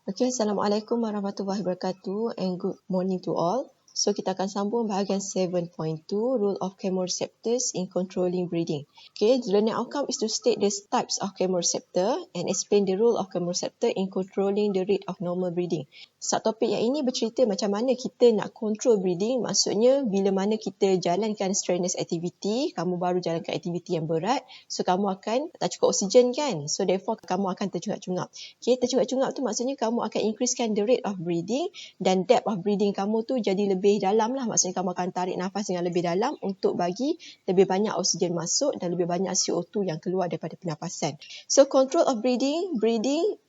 Okay, Assalamualaikum warahmatullahi wabarakatuh and good morning to all. So, kita akan sambung bahagian 7.2, Rule of Chemoreceptors in Controlling Breeding. Okay, the learning outcome is to state the types of chemoreceptor and explain the role of chemoreceptor in controlling the rate of normal breeding. Subtopik yang ini bercerita macam mana kita nak control breeding, maksudnya bila mana kita jalankan strenuous activity, kamu baru jalankan aktiviti yang berat, so kamu akan tak cukup oksigen kan, so therefore kamu akan tercungap-cungap. Okay, tercungap-cungap tu maksudnya kamu akan increasekan the rate of breathing dan depth of breathing kamu tu jadi lebih dalam lah. Maksudnya kamu akan tarik nafas dengan lebih dalam untuk bagi lebih banyak oksigen masuk dan lebih banyak CO2 yang keluar daripada pernafasan. So control of breathing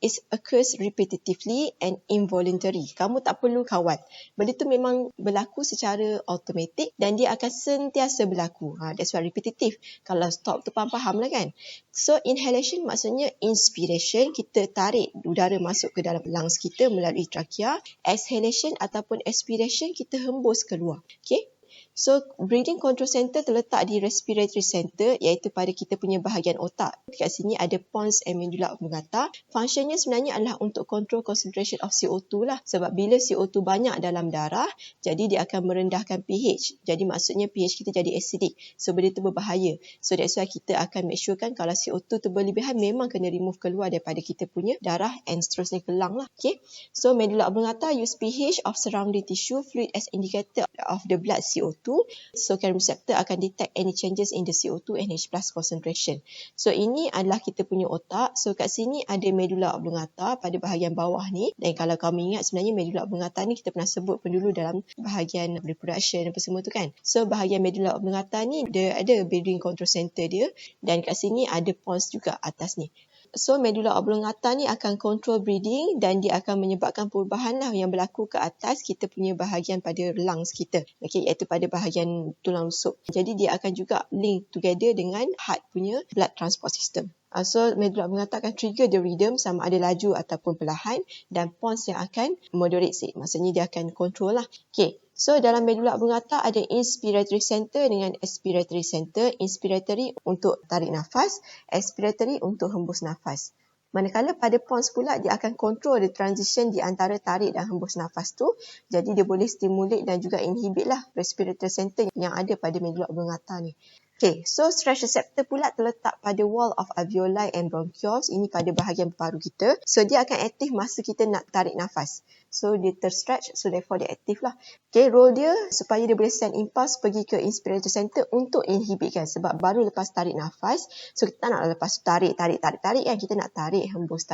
is occurs repetitively and involuntary. Kamu tak perlu kawal. Benda tu memang berlaku secara automatik dan dia akan sentiasa berlaku. That's why repetitive. Kalau stop tu faham lah kan. So inhalation maksudnya inspiration, kita tarik udara masuk ke dalam lungs kita melalui trachea. Exhalation ataupun expiration, kita hembus keluar. Okay? So, breathing control center terletak di respiratory center, iaitu pada kita punya bahagian otak. Dekat sini ada pons and medulla oblongata. Functionnya sebenarnya adalah untuk control concentration of CO2 lah. Sebab bila CO2 banyak dalam darah, jadi dia akan merendahkan pH. Jadi maksudnya pH kita jadi acidic. So, benda tu berbahaya. So, that's why kita akan make sure kan kalau CO2 tu berlebihan, memang kena remove keluar daripada kita punya darah and seterusnya ke lung lah. Okay? So, medulla oblongata use pH of surrounding tissue fluid as indicator of the blood CO2. So, chemoreceptor akan detect any changes in the CO2 and H+ concentration. So, ini adalah kita punya otak. So, kat sini ada medulla oblongata pada bahagian bawah ni. Dan kalau kamu ingat sebenarnya medulla oblongata ni kita pernah sebut pun dulu dalam bahagian reproduction apa semua tu kan. So, bahagian medulla oblongata ni dia ada breathing control center dia. Dan kat sini ada pons juga atas ni. So, medulla oblongata ni akan control breathing dan dia akan menyebabkan perubahan lah yang berlaku ke atas kita punya bahagian pada lungs kita. Okay, iaitu pada bahagian tulang rusuk. Jadi, dia akan juga link together dengan heart punya blood transport system. So, medulla oblongata akan trigger the rhythm sama ada laju ataupun perlahan dan pons yang akan moderate it. Maksudnya dia akan control lah. Okay. So, dalam medulla oblongata ada inspiratory center dengan expiratory center. Inspiratory untuk tarik nafas, expiratory untuk hembus nafas. Manakala pada pons pula dia akan control the transition di antara tarik dan hembus nafas tu. Jadi dia boleh stimulate dan juga inhibit lah respiratory center yang ada pada medulla oblongata ni. Okay, so stress receptor pula terletak pada wall of alveoli and bronchioles. Ini pada bahagian paru kita. So, dia akan aktif masa kita nak tarik nafas. So, dia terstretch, so therefore dia aktif lah. Okay, role dia supaya dia boleh send impulse pergi ke inspiratory center untuk inhibitkan. Sebab baru lepas tarik nafas, so kita tak nak lepas tarik kan. Kita nak tarik, hembus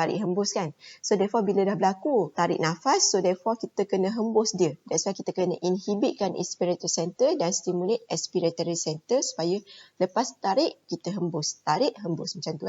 kan. So, therefore bila dah berlaku tarik nafas, so therefore kita kena hembus dia. That's why kita kena inhibitkan inspiratory center dan stimulate expiratory center supaya lepas tarik, kita hembus. Tarik, hembus macam tu.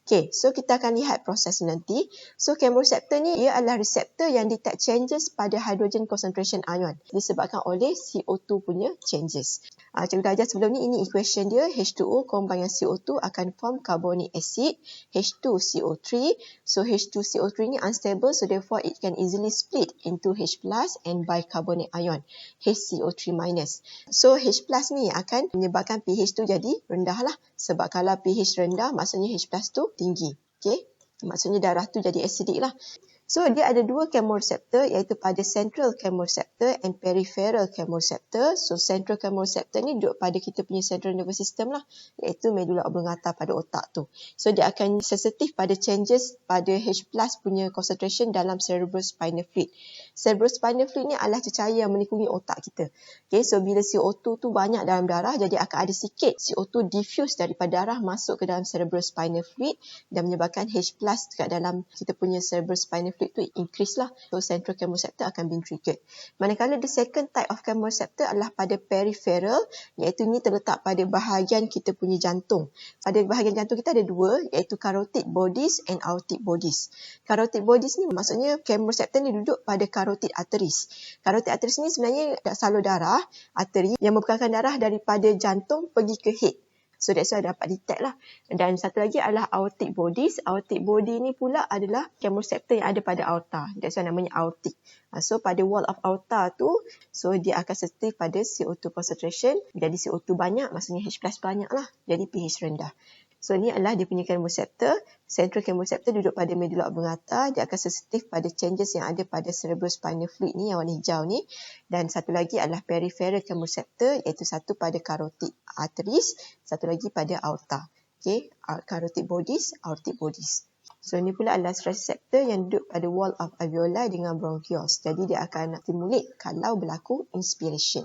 Okay, so kita akan lihat proses nanti. So, chemoreceptor ni, ia adalah reseptor yang detect changes pada hydrogen concentration ion. Disebabkan oleh CO2 punya changes. Cikgu dah ajar sebelum ni, ini equation dia. H2O combine dengan CO2 akan form carbonic acid. H2CO3. So, H2CO3 ni unstable, so therefore it can easily split into H+ and bicarbonate ion. HCO3-. So, H+ ni akan menyebabkan pH tu jadi rendah lah. Sebab kalau pH rendah, maksudnya H+ tu tinggi. Okay? Maksudnya darah tu jadi acidic lah. So, dia ada dua chemoreceptor iaitu pada central chemoreceptor and peripheral chemoreceptor. So, central chemoreceptor ni duduk pada kita punya central nervous system lah. Iaitu medulla oblongata pada otak tu. So, dia akan sensitif pada changes pada H+ punya concentration dalam cerebrospinal fluid. Cerebrospinal fluid ni adalah cecair yang meliputi otak kita. Okay, so bila CO2 tu banyak dalam darah, jadi akan ada sikit CO2 diffuse daripada darah masuk ke dalam cerebrospinal fluid dan menyebabkan H+ dekat dalam kita punya cerebrospinal fluid tu increase lah. So, central chemoreceptor akan be triggered. Manakala the second type of chemoreceptor adalah pada peripheral, iaitu ini terletak pada bahagian kita punya jantung. Pada bahagian jantung kita ada dua, iaitu carotid bodies and aortic bodies. Carotid bodies ni maksudnya chemoreceptor ni duduk pada carotid arteries. Carotid arteries ni sebenarnya salur darah, arteri yang membekalkan darah daripada jantung pergi ke head. So, that's why dapat detect lah. Dan satu lagi adalah aortic bodies. Aortic body ni pula adalah chemoreceptor yang ada pada aorta. That's why namanya aortic. So, pada wall of aorta tu, so dia akan sensitif pada CO2 concentration. Jadi, CO2 banyak, maksudnya H+ banyak lah. Jadi, pH rendah. So ni adalah dia punya chemoreceptor. Central chemoreceptor duduk pada medula oblongata. Dia akan sensitif pada changes yang ada pada cerebrospinal fluid ni yang warna hijau ni. Dan satu lagi adalah peripheral chemoreceptor, iaitu satu pada carotid arteries, satu lagi pada aorta. Okay, carotid bodies, aortic bodies. So ni pula adalah stress receptor yang duduk pada wall of alveoli dengan bronchioles. Jadi dia akan stimulate kalau berlaku inspiration.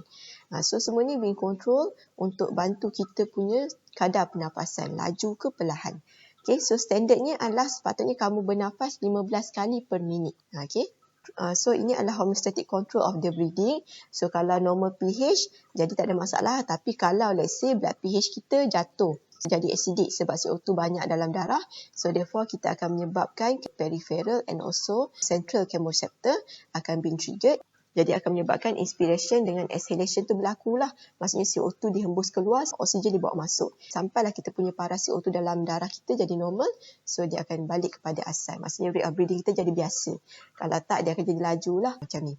So semua ni being control untuk bantu kita punya kadar pernafasan, laju ke perlahan. Okay, so standardnya adalah sepatutnya kamu bernafas 15 kali per minit. Okay. So ini adalah homeostatic control of the breathing. So kalau normal pH, jadi tak ada masalah. Tapi kalau let's say blood pH kita jatuh, jadi acidic sebab CO2 banyak dalam darah. So therefore kita akan menyebabkan peripheral and also central chemoreceptor akan being triggered. Jadi akan menyebabkan inspiration dengan exhalation tu berlaku lah. Maksudnya CO2 dihembus keluar, oksigen dibawa masuk. Sampailah kita punya paras CO2 dalam darah kita jadi normal. So dia akan balik kepada asal. Maksudnya rate of breathing kita jadi biasa. Kalau tak, dia akan jadi laju lah macam ni.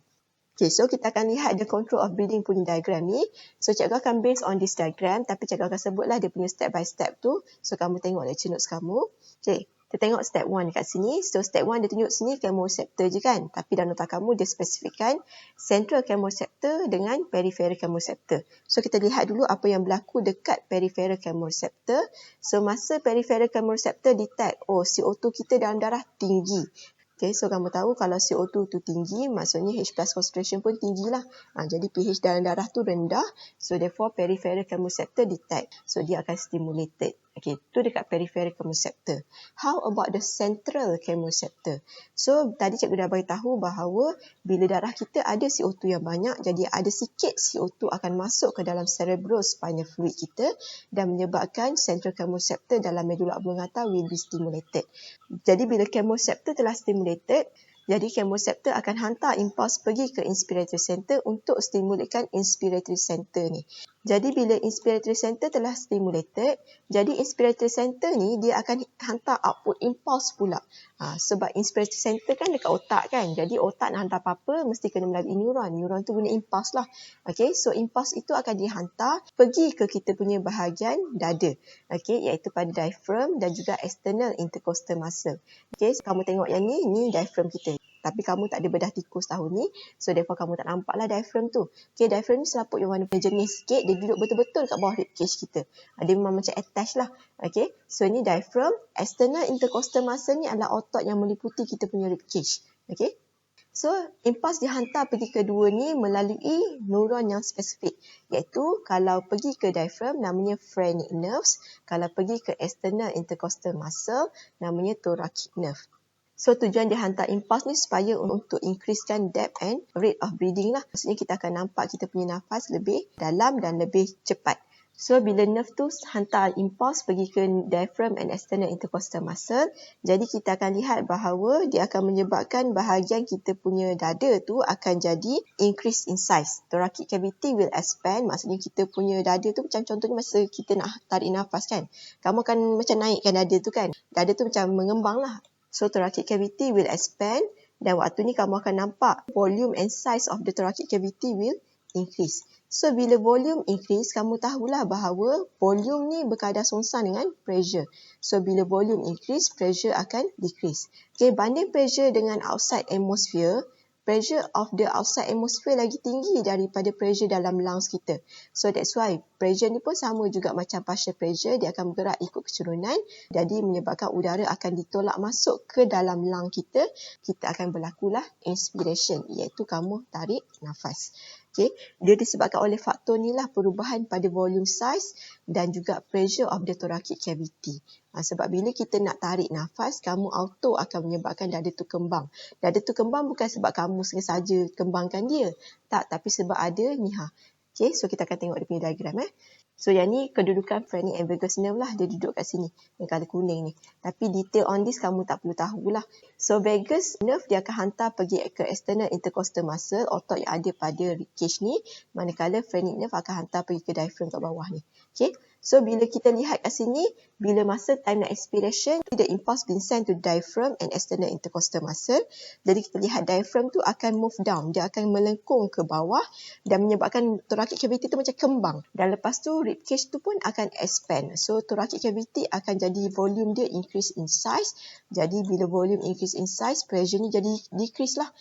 Okay, so kita akan lihat the control of breathing punya diagram ni. So cikgu akan based on this diagram, tapi cikgu akan sebutlah dia punya step by step tu. So kamu tengok lecture notes kamu. Okay, kita tengok step 1 dekat sini. So step 1 dia tunjuk sini chemoreceptor je kan. Tapi dalam nota kamu dia spesifikkan central chemoreceptor dengan peripheral chemoreceptor. So kita lihat dulu apa yang berlaku dekat peripheral chemoreceptor. So masa peripheral chemoreceptor detect, oh CO2 kita dalam darah tinggi. Okay, so kamu tahu kalau CO2 tu tinggi, maksudnya H+ concentration pun tinggi lah. Jadi pH dalam darah tu rendah, so therefore peripheral chemoreceptor detect. So dia akan stimulated. Okay, tu dekat peripheral chemoreceptor. How about the central chemoreceptor? So tadi cikgu dah beritahu bahawa bila darah kita ada CO2 yang banyak, jadi ada sikit CO2 akan masuk ke dalam cerebrospinal fluid kita dan menyebabkan central chemoreceptor dalam medula oblongata will be stimulated. Jadi bila chemoreceptor telah stimulated, jadi chemoreceptor akan hantar impuls pergi ke inspiratory center untuk stimulatekan inspiratory center ni. Jadi bila inspiratory center telah stimulated, jadi inspiratory center ni dia akan hantar output impuls pula. Sebab inspiratory center kan dekat otak kan. Jadi otak nak hantar apa-apa mesti kena melalui neuron. Neuron tu guna impuls lah. Okay, so impuls itu akan dihantar pergi ke kita punya bahagian dada. Okay, iaitu pada diaphragm dan juga external intercostal muscle. Okay, so kamu tengok yang ni diaphragm kita. Tapi kamu tak ada bedah tikus tahun ni. So therefore kamu tak nampak lah diaphragm tu. Okay, diaphragm ni selaput yang warna jernih sikit. Dia duduk betul-betul kat bawah ribcage kita. Dia memang macam attach lah. Okay, so ni diaphragm. External intercostal muscle ni adalah otot yang meliputi kita punya ribcage. Okay. So, impuls dihantar pergi kedua ni melalui neuron yang spesifik. Iaitu kalau pergi ke diaphragm namanya phrenic nerves. Kalau pergi ke external intercostal muscle namanya thoracic nerve. So tujuan dia hantar impuls ni supaya untuk increasekan depth and rate of breathing lah. Maksudnya kita akan nampak kita punya nafas lebih dalam dan lebih cepat. So bila nerve tu hantar impuls pergi ke diaphragm and external intercostal muscle, jadi kita akan lihat bahawa dia akan menyebabkan bahagian kita punya dada tu akan jadi increase in size. Thoracic cavity will expand, maksudnya kita punya dada tu macam contohnya masa kita nak tarik nafas kan. Kamu akan macam naikkan dada tu kan. Dada tu macam mengembang lah. So thoracic cavity will expand dan waktu ni kamu akan nampak volume and size of the thoracic cavity will increase. So bila volume increase, kamu tahulah bahawa volume ni berkadar songsang dengan pressure. So bila volume increase, pressure akan decrease. Okay, banding pressure dengan outside atmosphere, pressure of the outside atmosphere lagi tinggi daripada pressure dalam lungs kita. So that's why pressure ni pun sama juga macam partial pressure, dia akan bergerak ikut keturunan. Jadi menyebabkan udara akan ditolak masuk ke dalam lung kita. Kita akan berlakulah inspiration, iaitu kamu tarik nafas. Okay, dia disebabkan oleh faktor ni lah perubahan pada volume size dan juga pressure of the thoracic cavity. Sebab bila kita nak tarik nafas, kamu auto akan menyebabkan dada tu kembang. Dada tu kembang bukan sebab kamu sengaja kembangkan dia. Tak, tapi sebab ada ni ha. Okay, so kita akan tengok dia punya diagram. So yang ni kedudukan phrenic and vagus nerve lah. Dia duduk kat sini. Yang colour kuning ni. Tapi detail on this kamu tak perlu tahulah. So vagus nerve dia akan hantar pergi ke external intercostal muscle. Otot yang ada pada ribcage ni. Manakala phrenic nerve akan hantar pergi ke diaphragm kat bawah ni. Okay. So bila kita lihat kat sini. bila masa time nak expiration, the impulse being sent to diaphragm and external intercostal muscle. Jadi kita lihat diaphragm tu akan move down, dia akan melengkung ke bawah dan menyebabkan thoracic cavity tu macam kembang. Dan lepas tu rib cage tu pun akan expand. So thoracic cavity akan jadi volume dia increase in size. Jadi bila volume increase in size, pressure ni jadi decrease lah.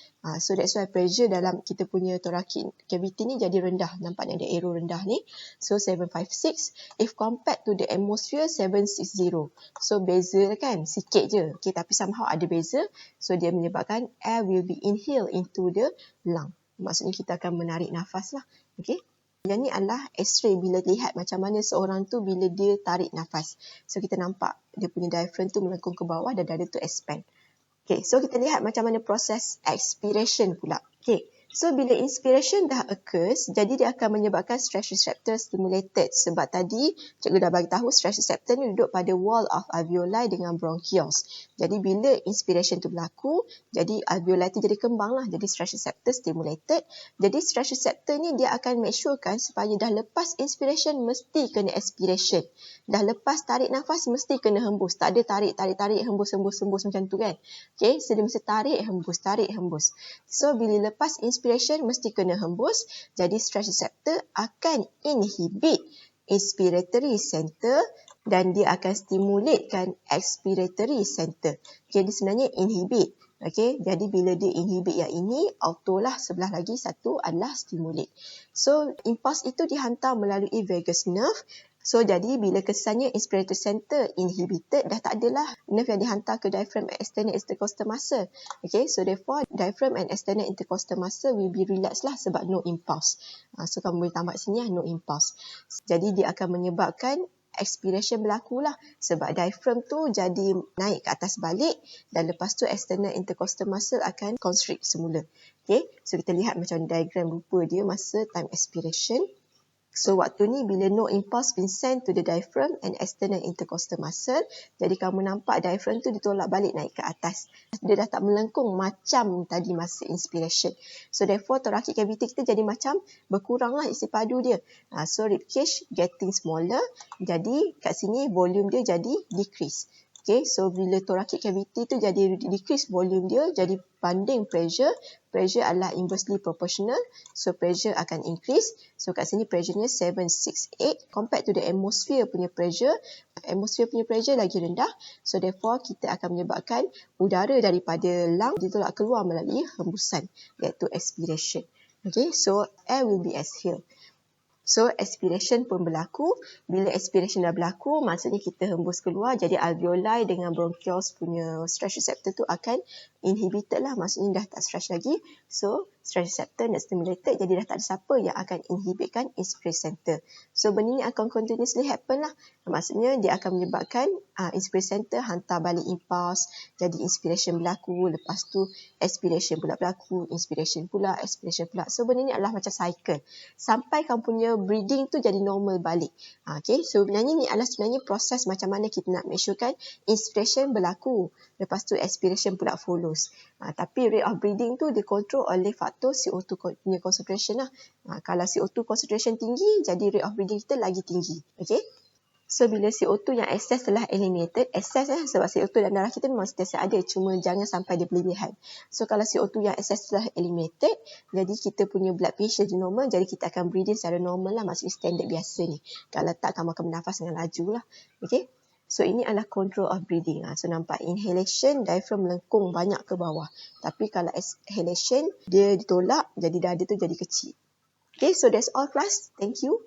So that's why pressure dalam kita punya thoracic cavity ni jadi rendah. Nampak ada arrow rendah ni. So 756. If compared to the atmosphere, 760. So beza kan, sikit je. Okay, tapi somehow ada beza. So dia menyebabkan air will be inhaled into the lung. Maksudnya kita akan menarik nafas lah. Okay. Yang ni adalah X-ray bila lihat macam mana seorang tu bila dia tarik nafas. So kita nampak dia punya diaphragm tu melengkung ke bawah dan dada tu expand. Okay, so kita lihat macam mana proses expiration pula. Okay, so bila inspiration dah occurs, jadi dia akan menyebabkan stress receptor stimulated. Sebab tadi cikgu dah bagi tahu stress receptor ni duduk pada wall of alveoli dengan bronchioles. Jadi bila inspiration tu berlaku, jadi alveoli tu jadi kembang lah. Jadi stress receptor stimulated. Jadi stress receptor ni dia akan make sure kan supaya dah lepas inspiration mesti kena expiration. Dah lepas tarik nafas mesti kena hembus. Tak ada tarik, hembus macam tu kan. Okay, so dia mesti tarik, hembus. So bila lepas inspiration mesti kena hembus. Jadi stress receptor akan inhibit inspiratory center dan dia akan stimulatekan expiratory center. Jadi sebenarnya inhibit. Okay, jadi bila dia inhibit yang ini, auto lah sebelah lagi satu adalah stimulate. So impulse itu dihantar melalui vagus nerve. So jadi bila kesannya inspiratory center inhibited, dah tak adalah nerve yang dihantar ke diaphragm and external intercostal muscle. Okay, so therefore diaphragm and external intercostal muscle will be relaxed lah sebab no impulse. So kamu boleh tambah sini lah, no impulse. Jadi dia akan menyebabkan expiration berlaku lah sebab diaphragm tu jadi naik ke atas balik dan lepas tu external intercostal muscle akan constrict semula. Okay, so kita lihat macam diagram rupa dia masa time expiration. So waktu ni bila no impulse been sent to the diaphragm and external intercostal muscle, jadi kamu nampak diaphragm tu ditolak balik naik ke atas. Dia dah tak melengkung macam tadi masa inspiration. So therefore thoracic cavity kita jadi macam berkurang lah isi padu dia. So rib cage getting smaller. Jadi kat sini volume dia jadi decrease. Okay, so bila thoracic cavity tu jadi decrease volume dia, jadi banding pressure adalah inversely proportional. So pressure akan increase. So kat sini pressure-nya 768 compared to the atmosphere punya pressure. Atmosphere punya pressure lagi rendah. So therefore kita akan menyebabkan udara daripada lung ditolak keluar melalui hembusan, iaitu expiration. Okay, so air will be exhaled. So expiration pun berlaku. Bila expiration dah berlaku, maksudnya kita hembus keluar, jadi alveoli dengan bronchioles punya stress receptor tu akan inhibited lah. Maksudnya dah tak stress lagi. So stress receptor nak stimulated, jadi dah tak ada siapa yang akan inhibitkan inspiration center. So benda ni akan continuously happen lah. Maksudnya dia akan menyebabkan inspiration center hantar balik impulse, jadi inspiration berlaku, lepas tu expiration pula berlaku, inspiration pula, expiration pula. So benda ni adalah macam cycle sampai kamu punya breathing tu jadi normal balik. Okay, so sebenarnya ni adalah proses macam mana kita nak make sure kan inspiration berlaku, lepas tu expiration pula follows. Tapi rate of breathing tu dikontrol oleh faktor CO2 punya concentration lah. Kalau CO2 concentration tinggi, jadi rate of breathing kita lagi tinggi. Okay. So bila CO2 yang excess telah eliminated, excess sebab CO2 dalam darah kita memang sentiasa ada, cuma jangan sampai dia berlebihan. So kalau CO2 yang excess telah eliminated, jadi kita punya blood pressure jadi normal, jadi kita akan breathing secara normal lah, maksudnya standard biasa ni. Kalau tak, kamu akan bernafas dengan laju lah. Okay. So ini adalah control of breathing. So nampak inhalation, diaphragm melengkung banyak ke bawah. Tapi kalau exhalation, dia ditolak, jadi dada tu jadi kecil. Okay, so that's all class. Thank you.